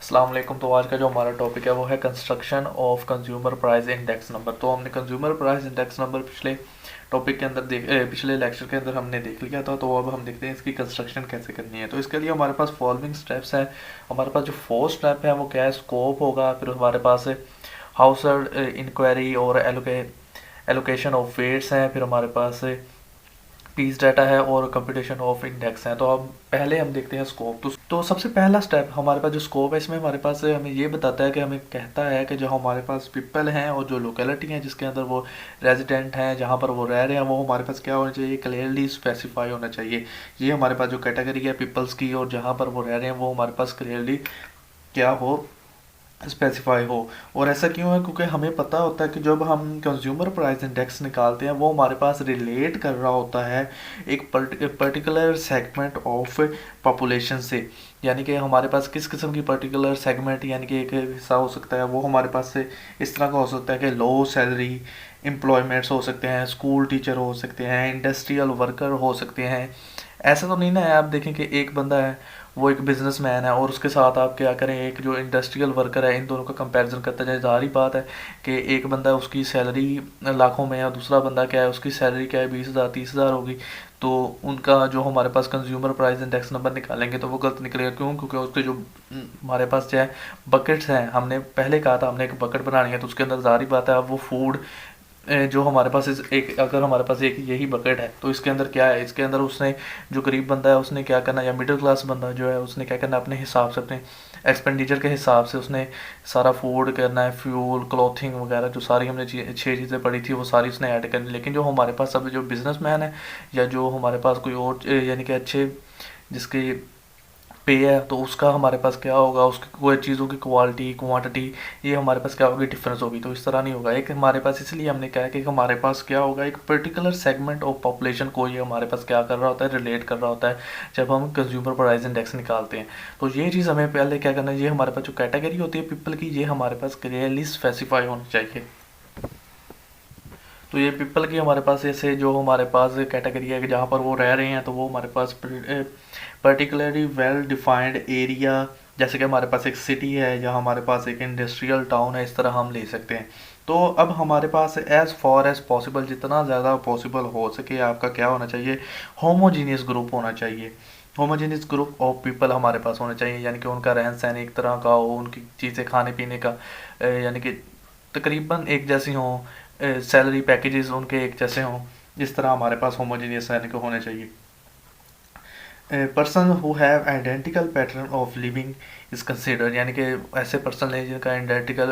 अस्सलाम वालेकुम। तो आज का जो हमारा टॉपिक है वो है construction of consumer price index number. तो हमने कंज्यूमर प्राइस इंडेक्स नंबर पिछले टॉपिक के अंदर पिछले लेक्चर के अंदर हमने देख लिया था। तो अब हम देखते हैं इसकी कंस्ट्रक्शन कैसे करनी है। तो इसके लिए हमारे पास फॉलोइंग स्टेप्स हैं। हमारे पास जो फोर्थ स्टेप है वो क्या है, स्कोप होगा। फिर हमारे पास हाउस होल्ड इंक्वायरी और एलोकेशन ऑफ वेट्स हैं। फिर हमारे पास पीस डाटा है और कंप्यूटेशन ऑफ इंडेक्स है। तो अब पहले हम देखते हैं स्कोप। तो सबसे पहला स्टेप हमारे पास जो स्कोप है, इसमें हमारे पास हमें ये बताता है कि हमें कहता है कि जो हमारे पास पीपल हैं और जो लोकेलिटी है जिसके अंदर वो रेजिडेंट हैं, जहाँ पर वो रह रहे हैं, वो हमारे पास क्या होना चाहिए, क्लियरली स्पेसिफाई होना चाहिए। ये हमारे पास जो कैटेगरी है पीपल्स की और जहाँ पर वो रह रहे हैं वो हमारे पास क्लियरली क्या हो, स्पेसिफाई हो। और ऐसा क्यों है, क्योंकि हमें पता होता है कि जब हम कंज्यूमर प्राइस इंडेक्स निकालते हैं वो हमारे पास रिलेट कर रहा होता है एक पर्टिकुलर सेगमेंट ऑफ पॉपुलेशन से। यानी कि हमारे पास किस किस्म की पर्टिकुलर सेगमेंट, यानी कि एक हिस्सा हो सकता है वो हमारे पास से इस तरह का हो सकता है कि लो सैलरी एम्प्लॉयमेंट्स हो सकते हैं, स्कूल टीचर हो सकते हैं, इंडस्ट्रियल वर्कर हो सकते हैं। ऐसा तो नहीं ना है आप देखें कि एक बंदा है वो एक बिजनेसमैन है और उसके साथ आप क्या करें, एक जो इंडस्ट्रियल वर्कर है, इन दोनों का कंपैरिजन करते जाए। ज़ाहिर बात है कि एक बंदा उसकी सैलरी लाखों में और दूसरा बंदा क्या है उसकी सैलरी क्या है 20,000 30,000 होगी। तो उनका जो हमारे पास कंज्यूमर प्राइस इंडेक्स नंबर निकालेंगे तो वो गलत निकलेगा। क्यों? क्योंकि उसके जो हमारे पास जो है बकेट्स हैं, हमने पहले कहा था हमने एक बकेट बनानी है, तो उसके अंदर ज़ाहिर बात है अब वो फूड जो हमारे पास एक, अगर हमारे पास एक यही बकेट है तो इसके अंदर क्या है, इसके अंदर उसने जो गरीब बंदा है उसने क्या करना, या मिडिल क्लास बंदा जो है उसने क्या करना, अपने हिसाब से अपने एक्सपेंडिचर के हिसाब से उसने सारा फूड करना है, फ्यूल क्लॉथिंग वगैरह जो सारी हमने 6 चीज़ें पढ़ी थी वो सारी उसने ऐड करनी। लेकिन जो हमारे पास अब जो बिजनेसमैन है या जो हमारे पास कोई और यानी कि अच्छे जिसकी पे है, तो उसका हमारे पास क्या होगा, उसकी कोई चीज़ों की क्वालिटी क्वांटिटी ये हमारे पास क्या होगी, डिफरेंस होगी। तो इस तरह नहीं होगा। एक हमारे पास इसलिए हमने कहा है कि हमारे पास क्या होगा, एक पर्टिकुलर सेगमेंट ऑफ पॉपुलेशन को ये हमारे पास क्या कर रहा होता है, रिलेट कर रहा होता है जब हम कंज्यूमर प्राइस इंडेक्स निकालते हैं। तो ये चीज़ हमें पहले क्या करना है, ये हमारे पास जो कैटेगरी होती है पीपल की ये हमारे पास क्लियरली स्पेसिफाई होनी चाहिए। तो ये पीपल की हमारे पास ऐसे जो हमारे पास कैटेगरी है कि जहाँ पर वो रह रहे हैं तो वो हमारे पास पर्टिकुलरली वेल डिफाइंड एरिया, जैसे कि हमारे पास एक सिटी है या हमारे पास एक इंडस्ट्रियल टाउन है, इस तरह हम ले सकते हैं। तो अब हमारे पास एज़ फॉर एज़ पॉसिबल, जितना ज़्यादा पॉसिबल हो सके आपका क्या होना चाहिए, होमोजीनियस ग्रुप होना चाहिए। होमोजीनियस ग्रुप ऑफ पीपल हमारे पास होने चाहिए, यानी कि उनका रहन सहन एक तरह का हो, उनकी चीज़ें खाने पीने का यानी कि तकरीबन एक जैसी हों, सैलरी पैकेजेस उनके एक जैसे हों। इस तरह हमारे पास होमोजीनियस यानी कि होने चाहिए। Person who have identical pattern of living is considered, यानी कि ऐसे पर्सन लें जिनका आइडेंटिकल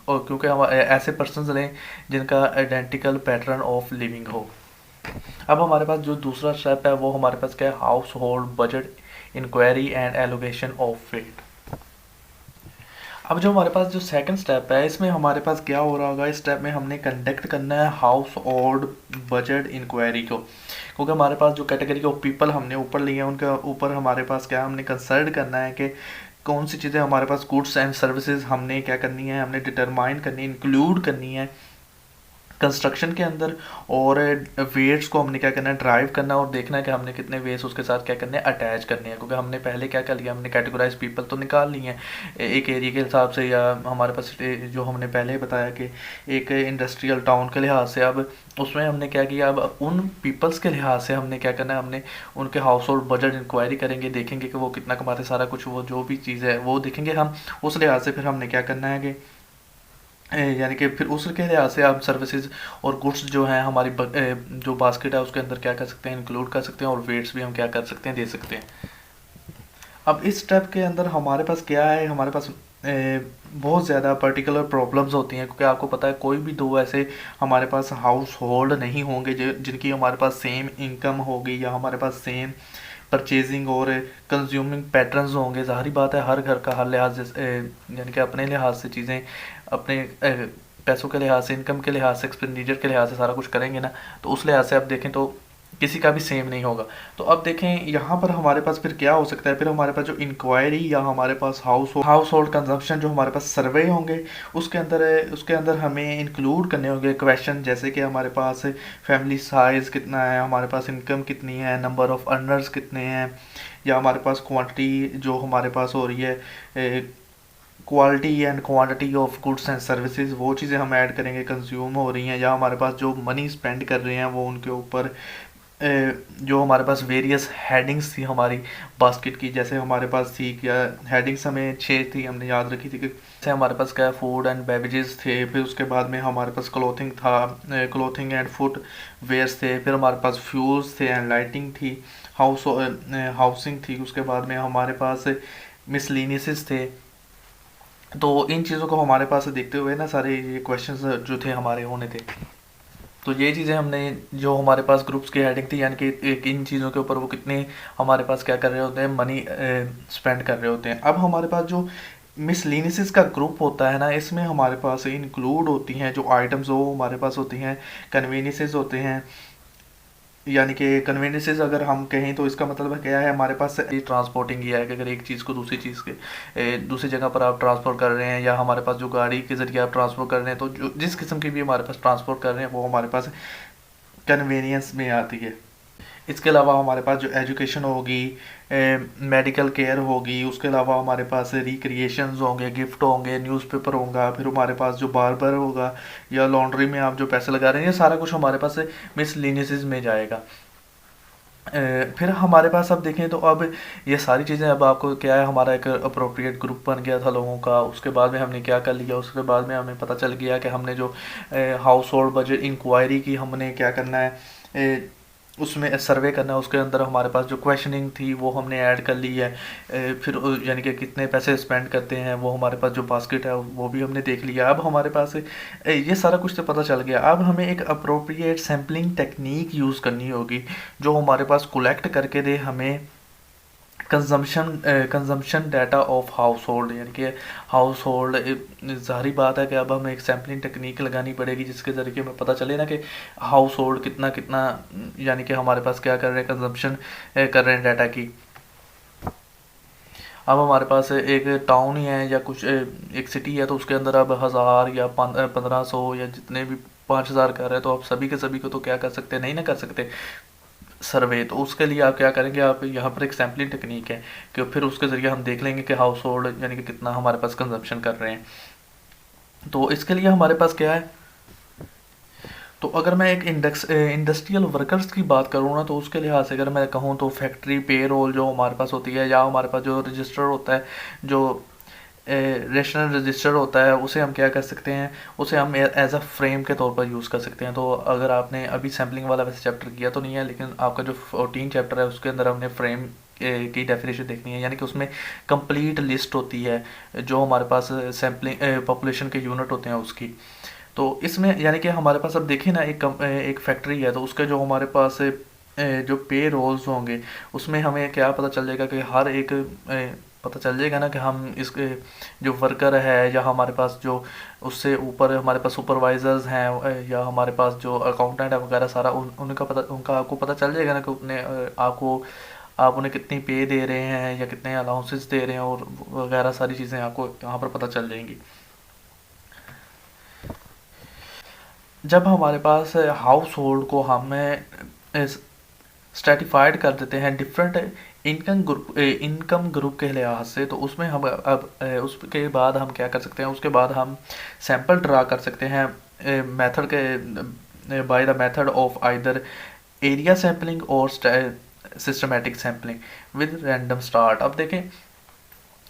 और क्योंकि हम ऐसे पर्सन लें जिनका आइडेंटिकल पैटर्न ऑफ लिविंग हो। अब हमारे पास जो दूसरा स्टेप है वो हमारे पास क्या है, household budget inquiry and allocation of weight. अब जो हमारे पास जो सेकंड स्टेप है इसमें हमारे पास क्या हो रहा होगा, इस स्टेप में हमने कंडक्ट करना है हाउस होल्ड बजट इंक्वायरी को। क्योंकि हमारे पास जो कैटेगरी ऑफ पीपल हमने ऊपर लिए हैं उनके ऊपर हमारे पास क्या हमने कंसल्ट करना है कि कौन सी चीज़ें हमारे पास गुड्स एंड सर्विसेज हमने क्या करनी है, हमने डिटरमाइन करनी है, इंक्लूड करनी है कंस्ट्रक्शन के अंदर। और वेट्स को हमने क्या करना है, ड्राइव करना है और देखना है कि हमने कितने वेट्स उसके साथ क्या करने हैं, अटैच करने हैं। क्योंकि हमने पहले क्या कर लिया, हमने कैटेगराइज पीपल तो निकाल ली हैं एक एरिया के हिसाब से, या हमारे पास जो हमने पहले बताया कि एक इंडस्ट्रियल टाउन के लिहाज से। अब उसमें हमने क्या किया, अब उन पीपल्स के लिहाज से हमने क्या करना है, हमने उनके हाउस होल्ड बजट इंक्वायरी करेंगे, देखेंगे कि वो कितना कमाते, सारा कुछ वो जो भी चीज़ है वो देखेंगे हम। उस लिहाज से फिर हमने क्या करना है कि यानी कि फिर उसके लिहाज से आप सर्विसेज और गुड्स जो हैं हमारी जो बास्केट है उसके अंदर क्या कर सकते हैं, इंक्लूड कर सकते हैं, और वेट्स भी हम क्या कर सकते हैं, दे सकते हैं। अब इस स्टेप के अंदर हमारे पास क्या है, हमारे पास बहुत ज़्यादा पर्टिकुलर प्रॉब्लम्स होती हैं। क्योंकि आपको पता है कोई भी दो ऐसे हमारे पास हाउस होल्ड नहीं होंगे जिनकी हमारे पास सेम इनकम होगी या हमारे पास सेम परचेजिंग और कंज्यूमिंग पैटर्न्स होंगे। ज़ाहिर बात है हर घर का हर लिहाज से यानी कि अपने लिहाज से चीज़ें अपने पैसों के लिहाज से, इनकम के लिहाज से, एक्सपेंडिचर के लिहाज से सारा कुछ करेंगे ना। तो उस लिहाज से आप देखें तो किसी का भी सेम नहीं होगा। तो अब देखें यहाँ पर हमारे पास फिर क्या हो सकता है, फिर हमारे पास जो इंक्वायरी या हमारे पास हाउस होल्ड कंजम्पशन जो हमारे पास सर्वे होंगे उसके अंदर हमें इंक्लूड करने होंगे क्वेश्चन, जैसे कि हमारे पास फैमिली साइज़ कितना है, हमारे पास इनकम कितनी है, नंबर ऑफ़ अर्नर्स कितने हैं, या हमारे पास क्वांटिटी जो हमारे पास हो रही है quality and quantity of goods and services, वो चीज़ें हम ऐड करेंगे कंज्यूम हो रही हैं, या हमारे पास जो मनी स्पेंड कर रहे हैं वो उनके ऊपर जो हमारे पास वेरियस हेडिंग्स थी हमारी बास्केट की, जैसे हमारे पास थी क्या हेडिंग्स, हमें 6 थी, हमने याद रखी थी कि जैसे हमारे पास क्या फूड एंड बेवरेजेस थे, फिर उसके बाद में हमारे पास क्लोथिंग था, क्लोथिंग एंड फुट वेयर्स थे, फिर हमारे पास फ्यूल्स थे एंड लाइटिंग थी, हाउसिंग थी, उसके बाद में हमारे पास मिसलिनियस थे। तो इन चीज़ों को हमारे पास देखते हुए ना सारे ये क्वेश्चंस जो थे हमारे होने थे। तो ये चीज़ें हमने जो हमारे पास ग्रुप्स की हेडिंग थी, यानी कि एक इन चीज़ों के ऊपर वो कितने हमारे पास क्या कर रहे होते हैं, मनी स्पेंड कर रहे होते हैं। अब हमारे पास जो मिसलिनियस का ग्रुप होता है ना, इसमें हमारे पास इंक्लूड होती हैं जो आइटम्स वो हमारे पास होती हैं, कन्वीनियंसेस होते हैं, यानी कि कन्वीनियंसेस अगर हम कहें तो इसका मतलब है क्या है, हमारे पास ट्रांसपोर्टिंग ही है कि अगर एक चीज़ को दूसरी चीज़ के दूसरी जगह पर आप ट्रांसपोर्ट कर रहे हैं, या हमारे पास जो गाड़ी के ज़रिए आप ट्रांसपोर्ट कर रहे हैं, तो जो जिस किस्म की भी हमारे पास ट्रांसपोर्ट कर रहे हैं वो हमारे पास कन्वीनियंस में आती है। इसके अलावा हमारे पास जो एजुकेशन होगी, मेडिकल केयर होगी, उसके अलावा हमारे पास रिक्रिएशंस होंगे, गिफ्ट होंगे, न्यूज़पेपर होगा, फिर हमारे पास जो बार्बर होगा या लॉन्ड्री में आप जो पैसे लगा रहे हैं, ये सारा कुछ हमारे पास मिसलिनियस में जाएगा। फिर हमारे पास अब देखें तो अब ये सारी चीज़ें, अब आपको क्या है, हमारा एक अप्रोप्रिएट ग्रुप बन गया था लोगों का। उसके बाद में हमने क्या कर लिया, उसके बाद में हमें पता चल गया कि हमने जो हाउस होल्ड बजट इंक्वायरी की, हमने क्या करना है, उसमें सर्वे करना है, उसके अंदर हमारे पास जो क्वेश्चनिंग थी वो हमने ऐड कर ली है। फिर यानी कि कितने पैसे स्पेंड करते हैं, वो हमारे पास जो बास्केट है वो भी हमने देख लिया। अब हमारे पास ये सारा कुछ तो पता चल गया। अब हमें एक अप्रोप्रिएट सैम्पलिंग टेक्निक यूज़ करनी होगी जो हमारे पास कलेक्ट करके दे हमें consumption data of house hold, यानी कि हाउस होल्ड, ज़ाहिर बात है कि अब हमें एक सैम्पलिंग टेक्निक लगानी पड़ेगी जिसके ज़रिए हमें पता चले ना कि हाउस होल्ड कितना कितना, यानी कि हमारे पास क्या कर रहे हैं, कंजम्पशन कर रहे हैं डाटा की। अब हमारे पास एक टाउन ही है या कुछ एक सिटी है, तो उसके अंदर अब 1000 या 1500 या जितने भी 5000 कर रहे हैं, तो आप सभी के सभी को तो क्या कर सकते, नहीं ना कर सकते सर्वे। तो उसके लिए आप क्या करेंगे, आप यहाँ पर एक सैम्पलिंग टेक्निक है कि फिर उसके ज़रिए हम देख लेंगे कि हाउस होल्ड यानी कि कितना हमारे पास कंजम्पशन कर रहे हैं। तो इसके लिए हमारे पास क्या है, तो अगर मैं एक इंडस्ट्रियल वर्कर्स की बात करूँ ना, तो उसके लिहाज से अगर मैं कहूँ तो फैक्ट्री पे रोल जो हमारे पास होती है, या हमारे पास जो रजिस्टर होता है, जो रेशनल रजिस्टर होता है, उसे हम क्या कर सकते हैं, उसे हम एज अ फ्रेम के तौर पर यूज़ कर सकते हैं। तो अगर आपने अभी सैम्पलिंग वाला वैसे चैप्टर किया तो नहीं है, लेकिन आपका जो 14 चैप्टर है उसके अंदर हमने फ्रेम की डेफिनेशन देखनी है, यानी कि उसमें कंप्लीट लिस्ट होती है जो हमारे पास सैम्पलिंग पॉपुलेशन के यूनिट होते हैं उसकी। तो इसमें यानी कि हमारे पास अब देखिए ना, एक फैक्ट्री है, तो उसके जो हमारे पास जो पे रोल्स होंगे उसमें हमें क्या पता चल जाएगा कि हर एक पता चल जाएगा ना कि हम इसके जो वर्कर है, या हमारे पास जो उससे ऊपर हमारे पास सुपरवाइजर्स हैं, या हमारे पास जो अकाउंटेंट है वगैरह, सारा उनका आपको पता चल जाएगा ना कि उतने आप उन्हें कितनी पे दे रहे हैं या कितने अलाउंसेस दे रहे हैं, और वगैरह सारी चीज़ें आपको यहाँ पर पता चल जाएंगी। जब हमारे पास हाउस होल्ड को हमें स्ट्रेटिफाइड कर देते हैं डिफरेंट इनकम ग्रुप के लिहाज से, तो उसमें हम अब उसके बाद हम क्या कर सकते हैं, उसके बाद हम सैंपल ड्रा कर सकते हैं मेथड के by the method of either area sampling और systematic sampling with random start. अब देखें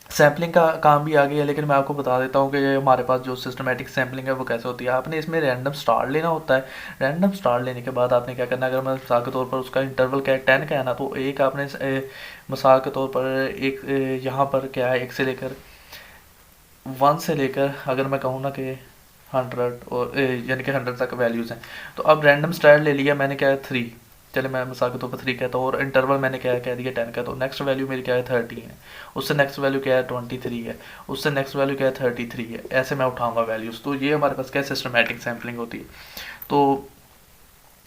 सैम्पलिंग का काम भी आ गया है, लेकिन मैं आपको बता देता हूँ कि हमारे पास जो सिस्टमेटिक सैम्पलिंग है वो कैसे होती है। आपने इसमें रैंडम स्टार लेना होता है। रैंडम स्टार लेने के बाद आपने क्या करना है, अगर मैं मिसाल के तौर पर उसका इंटरवल क्या है 10 का है ना, तो एक आपने मिसाल के तौर पर एक यहाँ पर क्या है 1 से लेकर 1 से लेकर अगर मैं कहूँ ना कि 100 और यानी कि 100 तक वैल्यूज़ हैं, तो अब रैंडम स्टार ले लिया मैंने, क्या है 3, चले मैं मिसाल के तौर पर 3 कहता हूँ, और इंटरवल मैंने क्या कह दिया 10 का, तो नेक्स्ट वैल्यू मेरी क्या है 30 है, उससे नेक्स्ट वैल्यू क्या है 23 है, उससे नेक्स्ट वैल्यू क्या है 33 है, ऐसे मैं उठाऊंगा वैल्यूज़। तो ये हमारे पास क्या सिस्टमेटिक सैम्पलिंग होती है। तो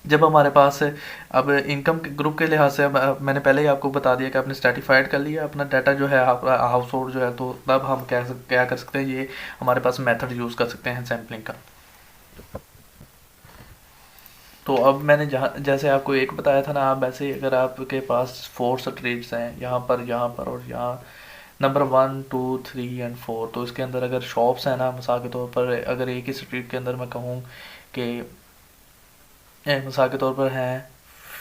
जब हमारे पास अब इनकम के ग्रुप के लिहाज से मैंने पहले ही आपको बता दिया कि आपने स्ट्रेटिफाइड कर लिया अपना डाटा जो है हाउस होल्ड जो है, तो तब हम क्या कर सकते हैं, ये हमारे पास मेथड यूज़ कर सकते हैं सैम्पलिंग का। तो अब मैंने जैसे आपको एक बताया था ना, आप वैसे अगर आपके पास 4 स्ट्रीट्स हैं, यहाँ पर और यहाँ नंबर 1 2 3 एंड 4। तो इसके अंदर अगर शॉप्स हैं ना, मिसाल के तौर पर अगर एक ही स्ट्रीट के अंदर मैं कहूँ कि मिसाल के तौर पर हैं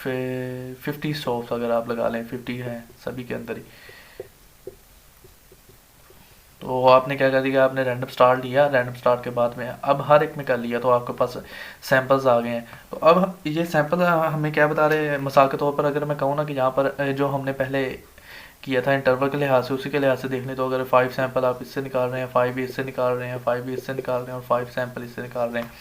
50 शॉप्स, अगर आप लगा लें 50 हैं सभी के अंदर ही, तो आपने क्या कर दिया, आपने रैंडम स्टार लिया, रैंडम स्टार के बाद में अब हर एक में कर लिया, तो आपके पास सैंपल्स आ गए हैं। तो अब ये सैंपल हमें क्या बता रहे हैं, मिसाल के तौर पर अगर मैं कहूँ ना कि यहाँ पर जो हमने पहले किया था इंटरवल के लिहाज से, उसी के लिहाज से देख लें, तो अगर 5 सैंपल आप इससे निकाल रहे हैं, 5 इससे निकाल रहे हैं, 5 इससे निकाल रहे हैं और 5 सैंपल इससे निकाल रहे हैं,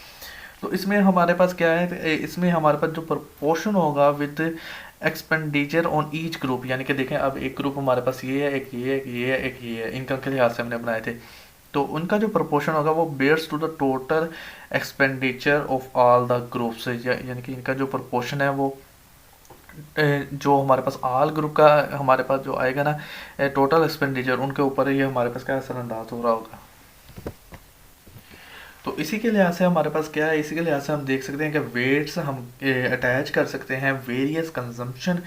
तो इसमें हमारे पास क्या है, इसमें हमारे पास जो प्रपोर्शन होगा with expenditure on each group, यानी कि देखें अब एक ग्रुप हमारे पास ये है, एक ये है, एक ये है, एक ये है, इनकम के लिहाज से हमने बनाए थे, तो उनका जो प्रपोर्शन होगा वो bears to the total expenditure of all the groups, यानी कि इनका जो प्रपोर्शन है वो जो हमारे पास ऑल ग्रुप का हमारे पास जो आएगा ना टोटल एक्सपेंडिचर, उनके ऊपर ये हमारे पास क्या असरअंदाज हो रहा होगा। तो इसी के लिहाज से हमारे पास क्या है, इसी के लिहाज से हम देख सकते हैं कि वेट्स हम अटैच कर सकते हैं वेरियस कंजम्पशन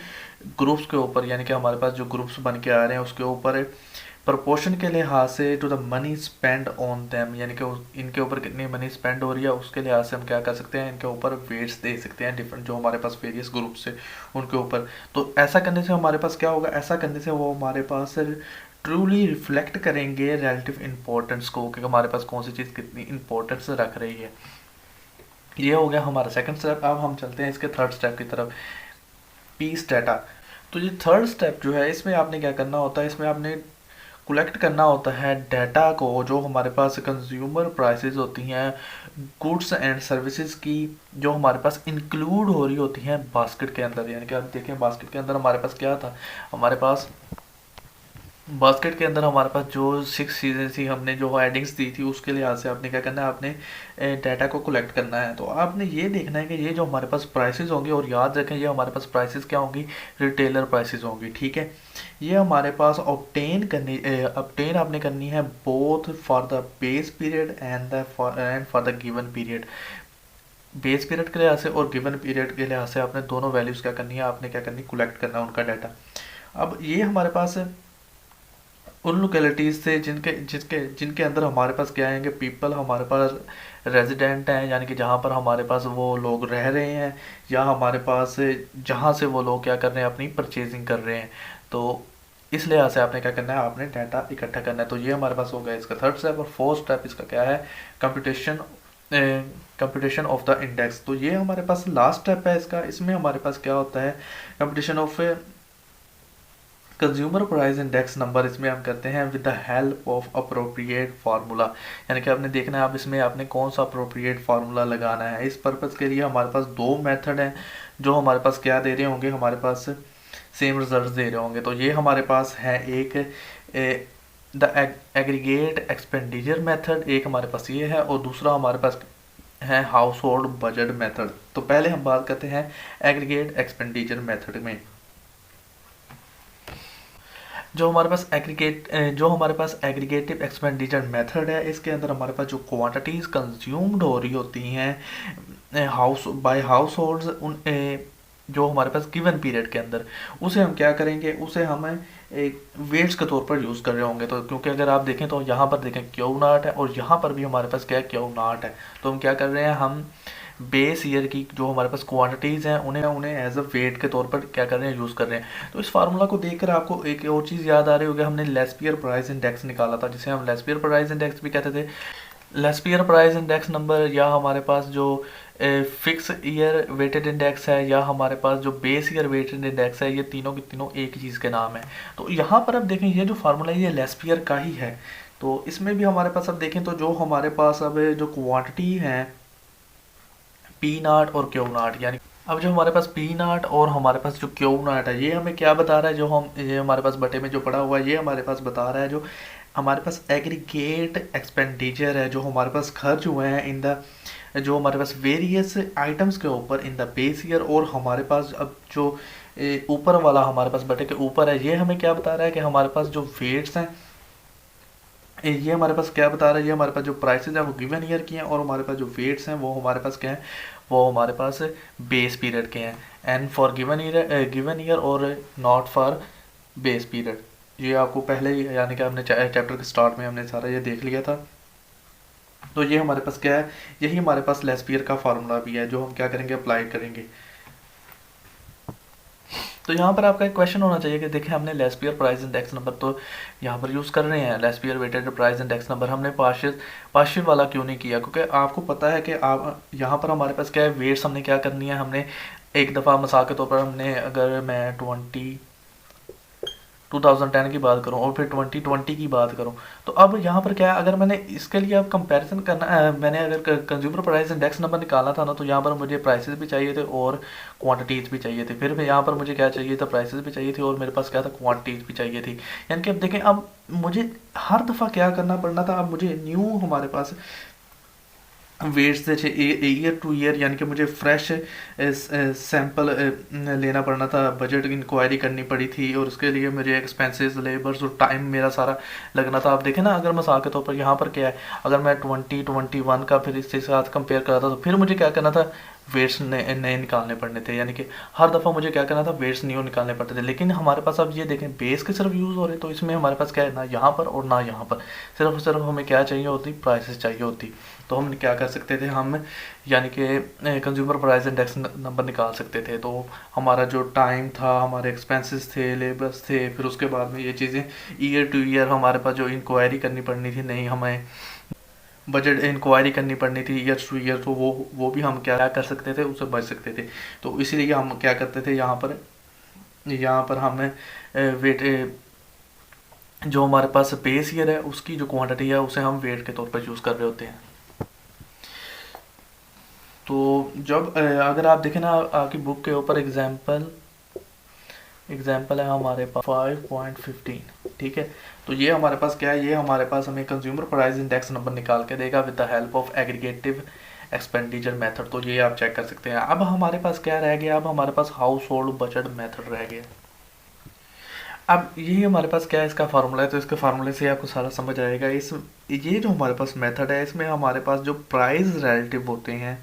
ग्रुप्स के ऊपर, यानी कि हमारे पास जो ग्रुप्स बन के आ रहे हैं उसके ऊपर प्रपोर्शन के लिहाज से to the money spend on them, यानी कि इनके ऊपर कितनी मनी स्पेंड हो रही है उसके लिहाज से हम क्या कर सकते हैं, इनके ऊपर वेट्स दे सकते हैं डिफरेंट जो हमारे पास वेरियस ग्रुप्स है उनके ऊपर। तो ऐसा करने से हमारे पास क्या होगा, ऐसा करने से वो हमारे पास ट्रूली रिफ्लेक्ट करेंगे रिलेटिव इंपॉर्टेंस को, कि हमारे पास कौन सी चीज़ कितनी इंपॉर्टेंस रख रही है। ये हो गया हमारा सेकंड स्टेप। अब हम चलते हैं इसके थर्ड स्टेप की तरफ, पीस डाटा। तो ये थर्ड स्टेप जो है इसमें आपने क्या करना होता है, इसमें आपने कलेक्ट करना होता है डाटा को जो हमारे पास कंज्यूमर प्राइसेस होती हैं गुड्स एंड सर्विसेज की, जो हमारे पास इंक्लूड हो रही होती हैं बास्केट के अंदर। यानी कि आप देखें बास्केट के अंदर हमारे पास क्या था, हमारे पास बास्केट के अंदर हमारे पास जो 6 चीज़ें थी, हमने जो एडिंग्स दी थी उसके लिहाज से आपने क्या करना है, आपने डाटा को कलेक्ट करना है। तो आपने ये देखना है कि ये जो हमारे पास प्राइसेस होंगे, और याद रखें ये हमारे पास प्राइसेस क्या होंगी, रिटेलर प्राइसेस होंगी, ठीक है। ये हमारे पास ऑब्टेन आपने करनी है both for the base period and for the given period. Base period के लिहाज से और गिवन पीरियड के लिहाज से आपने दोनों वैल्यूज़ क्या करनी है, आपने क्या करनी, कलेक्ट करना है उनका डाटा। अब ये हमारे पास उन लोकेलिटीज़ से जिनके जिसके जिनके अंदर हमारे पास क्या है कि पीपल हमारे पास रेजिडेंट हैं, यानी कि जहाँ पर हमारे पास वो लोग रह रहे हैं, या हमारे पास जहाँ से वो लोग क्या कर रहे हैं, अपनी परचेजिंग कर रहे हैं। तो इस लिहाज से आपने क्या करना है, आपने डाटा इकट्ठा करना है। तो ये हमारे पास हो गया इसका थर्ड स्टेप। और फोर्थ स्टेप इसका क्या है, कंप्यूटेशन ऑफ द इंडेक्स। तो ये हमारे पास लास्ट स्टेप है इसका। इसमें हमारे पास क्या होता है, computation of consumer price index number, इसमें हम करते हैं with the help of appropriate formula. यानी कि आपने देखना है आप इसमें आपने कौन सा अप्रोप्रिएट फार्मूला लगाना है। इस पर्पज़ के लिए हमारे पास दो मेथड हैं जो हमारे पास क्या दे रहे होंगे, हमारे पास सेम रिजल्ट दे रहे होंगे। तो ये हमारे पास है एक द एग्रीगेट एक्सपेंडिचर मेथड, एक हमारे पास ये है, और दूसरा हमारे पास है हाउस होल्ड बजट मेथड। तो पहले हम बात करते हैं एग्रीगेट एक्सपेंडिचर मेथड में। जो हमारे पास एग्रीगेटिव एक्सपेंडिचर मेथड है, इसके अंदर हमारे पास जो क्वांटिटीज़ कंज्यूम्ड हो रही होती हैं हाउस होल्ड्स, उन जो हमारे पास गिवन पीरियड के अंदर, उसे हम क्या करेंगे, उसे हम एक वेट्स के तौर पर यूज़ कर रहे होंगे। तो क्योंकि अगर आप देखें तो यहाँ पर देखें क्यू नाट है, और यहाँ पर भी हमारे पास क्या है, क्यू नाट है। तो हम क्या कर रहे हैं, हम बेस ईयर की जो हमारे पास क्वांटिटीज़ हैं उन्हें एज अ वेट के तौर पर क्या कर रहे हैं, यूज़ कर रहे हैं। तो इस फार्मूला को देखकर आपको एक और चीज़ याद आ रही होगी, हमने लेस्पियर प्राइस इंडेक्स निकाला था, जिसे हम लेस्पियर प्राइस इंडेक्स भी कहते थे। लेस्पियर प्राइस इंडेक्स नंबर, या हमारे पास जो फिक्स ईयर वेटेड इंडेक्स है, या हमारे पास जो बेस ईयर वेटेड इंडेक्स है, ये तीनों की तीनों एक चीज़ के नाम है। तो यहाँ पर अब देखें ये जो फार्मूला है ये लेस्पियर का ही है। तो इसमें भी हमारे पास अब देखें तो जो हमारे पास अब जो क्वांटिटी है पी नाट और क्यू नाट, यानी अब जो हमारे पास पी नाट और हमारे पास जो क्यू नाट है, ये हमें क्या बता रहा है, ये हमारे पास बटे में जो पड़ा हुआ है, ये हमारे पास बता रहा है जो हमारे पास एग्रीगेट एक्सपेंडिचर है, जो हमारे पास खर्च हुए हैं इन द जो हमारे पास वेरियस आइटम्स के ऊपर इन द बेस ईयर। और हमारे पास अब जो ऊपर वाला हमारे पास बटे के ऊपर है, ये हमें क्या बता रहा है कि हमारे पास जो वेट्स हैं, ये हमारे पास क्या बता रहा है, ये हमारे पास जो प्राइसेस हैं वो गिवन ईयर की हैं, और हमारे पास जो वेट्स हैं वो हमारे पास क्या है, वो हमारे पास बेस पीरियड के हैं, एन फॉर गिवन ईयर और नॉट फॉर बेस पीरियड। ये आपको पहले ही यानी कि हमने चैप्टर के स्टार्ट में हमने सारा ये देख लिया था। तो ये हमारे पास क्या है, यही हमारे पास लेस्पियर का फार्मूला भी है जो हम क्या करेंगे, अप्लाई करेंगे। तो यहाँ पर आपका एक क्वेश्चन होना चाहिए कि देखिए हमने लेस्पियर प्राइस इंडेक्स नंबर तो यहाँ पर यूज़ कर रहे हैं, Laspeyres weighted price index number, हमने पार्शियल वाला क्यों नहीं किया, क्योंकि आपको पता है कि आप यहाँ पर हमारे पास क्या है, वेट्स हमने क्या करनी है, हमने एक दफ़ा मिसाल के तौर पर हमने, अगर मैं 2010 की बात करूं और फिर 2020 की बात करूं, तो अब यहाँ पर क्या है, अगर मैंने इसके लिए अब कंपैरिजन करना मैंने अगर कंज्यूमर प्राइस इंडेक्स नंबर निकालना था ना, तो यहाँ पर मुझे प्राइसेस भी चाहिए थे और क्वांटिटीज़ भी चाहिए थे। फिर यहाँ पर मुझे क्या चाहिए था, प्राइसेस भी चाहिए थी और मेरे पास क्या था, क्वांटिटीज़ भी चाहिए थी। यानी कि अब देखें, अब मुझे हर दफ़ा क्या करना पड़ना था, अब मुझे न्यू हमारे पास वेट्स थे ईयर टू ईयर, यानी कि मुझे फ्रेश सैंपल लेना पड़ना था, बजट इंक्वायरी करनी पड़ी थी और उसके लिए मुझे एक्सपेंसेस, लेबर्स और टाइम मेरा सारा लगना था। आप देखें ना, अगर मिसाल के तौर पर यहाँ पर क्या है, अगर मैं 2021 का फिर इसके साथ कंपेयर करा था, तो फिर मुझे क्या करना था, वेट्स नए निकालने पड़ने थे, यानी कि हर दफ़ा मुझे क्या करना था, वेट्स न्यू निकालने पड़ते थे। लेकिन हमारे पास अब ये देखें, बेस के सिर्फ यूज़ हो रहे, तो इसमें हमारे पास क्या है, ना यहाँ पर और ना यहाँ पर, सिर्फ हमें क्या चाहिए होती, प्राइसेस चाहिए होती। तो हम क्या कर सकते थे, हम यानी कि कंज्यूमर प्राइस इंडेक्स नंबर निकाल सकते थे। तो हमारा जो टाइम था, हमारे एक्सपेंसेस थे, लेबर्स थे, फिर उसके बाद में ये चीज़ें ईयर टू ईयर हमारे पास जो इंक्वायरी करनी पड़नी थी, नहीं हमें बजट इंक्वायरी करनी पड़नी थी ईयर टू ईयर, तो वो भी हम क्या कर सकते थे, उससे बच सकते थे। तो इसीलिए हम क्या करते थे, यहाँ पर हमें वेट जो हमारे पास बेस ईयर है उसकी जो क्वांटिटी है उसे हम वेट के तौर पर यूज़ कर रहे होते हैं। तो जब अगर आप देखें ना, आपकी बुक के ऊपर एग्जाम्पल है हमारे पास 5.15, ठीक है। तो ये हमारे पास क्या है, ये हमारे पास हमें कंज्यूमर प्राइस इंडेक्स नंबर निकाल के देगा with the help of aggregative expenditure method. तो ये आप चेक कर सकते हैं। अब हमारे पास क्या रह गया, अब हमारे पास हाउस होल्ड बजट मेथड रह गया। अब यही हमारे पास क्या है, इसका फार्मूला है, तो इसके फार्मूले से आपको सारा समझ आएगा। ये जो हमारे पास मेथड है, इसमें हमारे पास जो प्राइस रिलेटिव होते हैं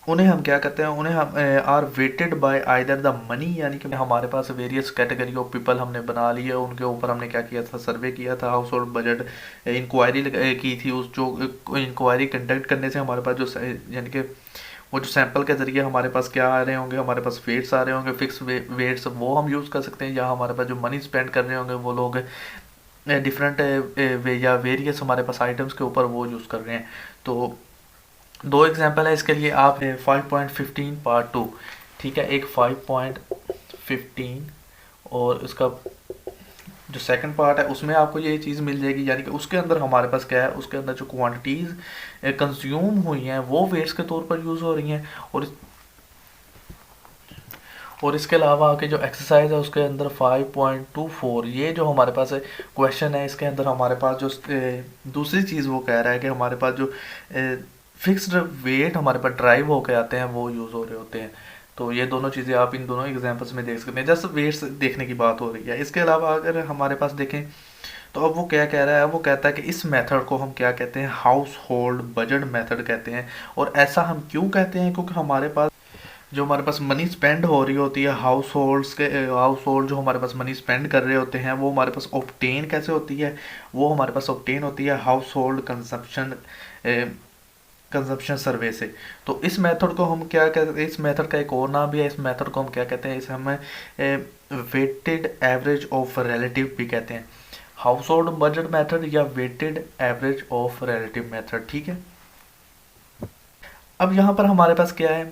उन्हें हम क्या करते हैं, उन्हें हम are weighted by either the money, यानी कि हमारे पास वेरियस कैटेगरी ऑफ पीपल हमने बना लिए, उनके ऊपर हमने क्या किया था, सर्वे किया था, हाउस होल्ड बजट इंक्वायरी की थी। उस जो इंक्वायरी कंडक्ट करने से हमारे पास जो यानी कि वो जो सैंपल के ज़रिए हमारे पास क्या आ रहे होंगे, हमारे पास वेट्स आ रहे होंगे, फिक्स वेट्स, वो हम यूज़ कर सकते हैं। या हमारे पास जो मनी स्पेंड कर रहे होंगे वो लोग डिफरेंट या वेरियस हमारे पास आइटम्स के ऊपर वो यूज़ कर रहे हैं। तो दो एग्जांपल है इसके लिए, आप 5.15 पार्ट 2, ठीक है, एक 5.15 और इसका जो सेकंड पार्ट है उसमें आपको ये चीज़ मिल जाएगी। यानी कि उसके अंदर हमारे पास क्या है, उसके अंदर जो क्वांटिटीज़ कंज्यूम हुई हैं वो वेट्स के तौर पर यूज़ हो रही हैं। और इसके अलावा आके जो एक्सरसाइज है उसके अंदर 5.24, ये जो हमारे पास क्वेश्चन है, इसके अंदर हमारे पास जो दूसरी चीज़ वो कह रहा है कि हमारे पास जो फिक्स्ड वेट हमारे पास ड्राइव होके आते हैं वो यूज़ हो रहे होते हैं। तो ये दोनों चीज़ें आप इन दोनों एग्जांपल्स में देख सकते हैं, जस्ट वेट्स देखने की बात हो रही है। इसके अलावा अगर हमारे पास देखें तो अब वो क्या कह रहा है, वो कहता है कि इस मेथड को हम क्या कहते हैं, हाउस होल्ड बजट मेथड कहते हैं। और ऐसा हम क्यों कहते हैं, क्योंकि हमारे पास मनी स्पेंड हो रही होती है, हाउस होल्ड जो हमारे पास मनी स्पेंड कर रहे होते हैं वो हमारे पास ऑब्टेन कैसे होती है, वो हमारे पास ऑब्टेन होती है हाउस होल्ड कंजप्शन सर्वे से। तो इस मेथड को हम क्या कहते हैं, इस मेथड का एक और नाम भी है, इस मेथड को हम क्या कहते हैं, इसे हमें वेटेड एवरेज ऑफ रिलेटिव भी कहते हैं, हाउस होल्ड बजट मेथड या weighted average of relative method, ठीक है। अब यहाँ पर हमारे पास क्या है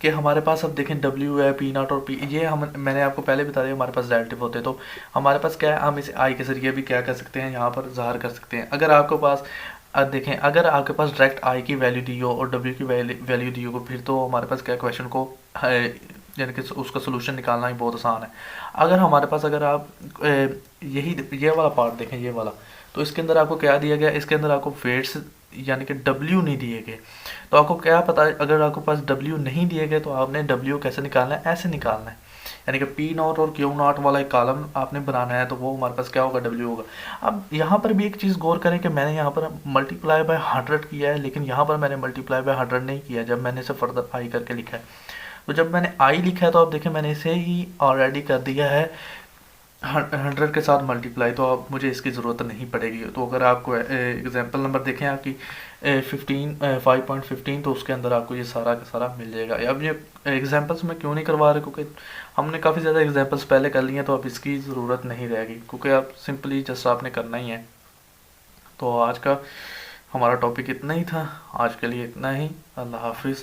कि हमारे पास अब देखें W है, P नॉट और P, ये मैंने आपको पहले बता दिया हमारे पास रिलेटिव होते हैं। तो हमारे पास क्या है, हम इसे I के जरिए भी क्या कर सकते हैं, यहाँ पर ज़ाहिर कर सकते हैं। अगर आपके पास देखें, अगर आपके पास डायरेक्ट I की वैल्यू दी हो और W की वैल्यू दी हो, फिर तो हमारे पास क्या क्वेश्चन को यानी कि उसका सोल्यूशन निकालना ही बहुत आसान है। अगर हमारे पास अगर आप ये वाला पार्ट देखें, ये वाला, तो इसके अंदर आपको क्या दिया गया, इसके अंदर आपको वेट्स यानी कि W नहीं दिए गए। तो आपको क्या पता है, अगर आपके पास W नहीं दिए गए तो आपने W कैसे निकालना है, ऐसे निकालना है, यानी कि P नॉट और Q नॉट वाला एक कॉलम आपने बनाना है, तो वो हमारे पास क्या होगा, W होगा। अब यहाँ पर भी एक चीज़ गौर करें कि मैंने यहाँ पर मल्टीप्लाई बाय 100 किया है, लेकिन यहाँ पर मैंने मल्टीप्लाई बाय 100 नहीं किया जब मैंने इसे फर्दर I करके लिखा है। तो जब मैंने I लिखा है तो आप देखें मैंने इसे ही ऑलरेडी कर दिया है 100 के साथ मल्टीप्लाई, तो अब मुझे इसकी ज़रूरत नहीं पड़ेगी। तो अगर आपको एग्जांपल नंबर देखें आपकी 5.15, तो उसके अंदर आपको ये सारा का सारा मिल जाएगा। अब ये एग्जांपल्स में क्यों नहीं करवा रहे, क्योंकि हमने काफ़ी ज़्यादा एग्जांपल्स पहले कर लिए हैं, तो अब इसकी ज़रूरत नहीं रहेगी, क्योंकि आप सिंपली जस्ट आपने करना ही है। तो आज का हमारा टॉपिक इतना ही था, आज के लिए इतना ही। अल्लाह हाफिज़।